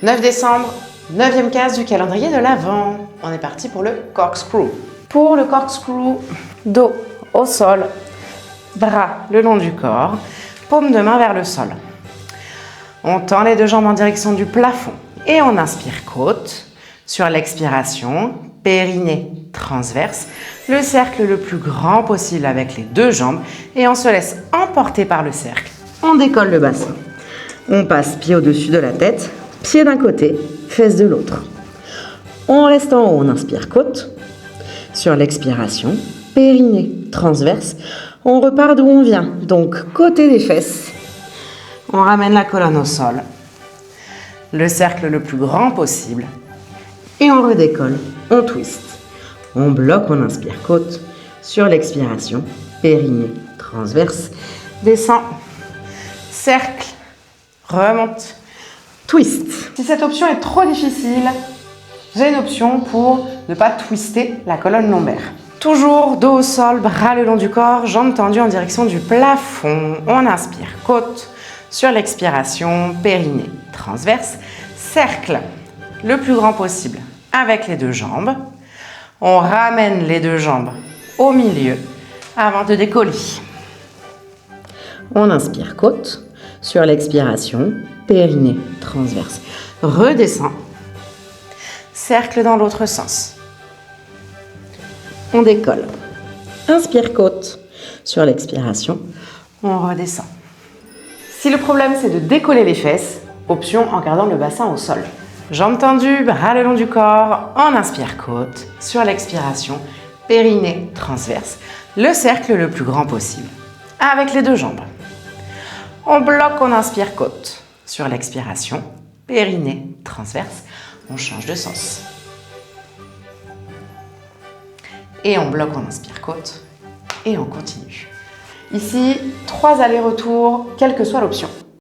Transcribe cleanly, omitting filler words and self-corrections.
9 décembre, 9e case du calendrier de l'Avent. On est parti pour le corkscrew. Pour le corkscrew, dos au sol, bras le long du corps, paume de main vers le sol. On tend les deux jambes en direction du plafond et on inspire côte. Sur l'expiration, périnée transverse, le cercle le plus grand possible avec les deux jambes et on se laisse emporter par le cercle. On décolle le bassin. On passe pied au-dessus de la tête, pied d'un côté, fesse de l'autre. On reste en haut, on inspire côte. Sur l'expiration, périnée transverse, on repart d'où on vient, donc côté des fesses. On ramène la colonne au sol, le cercle le plus grand possible, et on redécolle, on twist. On bloque, on inspire côte. Sur l'expiration, périnée transverse, descend, cercle, remonte, twist. Si cette option est trop difficile, j'ai une option pour ne pas twister la colonne lombaire. Toujours dos au sol, bras le long du corps, jambes tendues en direction du plafond. On inspire côte. Sur l'expiration, périnée transverse, cercle le plus grand possible avec les deux jambes. On ramène les deux jambes au milieu avant de décoller. On inspire côte. Sur l'expiration, périnée transverse. Redescend. Cercle dans l'autre sens. On décolle. Inspire côte. Sur l'expiration, on redescend. Si le problème c'est de décoller les fesses, option en gardant le bassin au sol. Jambes tendues, bras le long du corps, on inspire côte. Sur l'expiration, périnée transverse. Le cercle le plus grand possible. Avec les deux jambes. On bloque, on inspire côte. Sur l'expiration, périnée transverse. On change de sens. Et on bloque, on inspire côte. Et on continue. Ici, 3 allers-retours, quelle que soit l'option.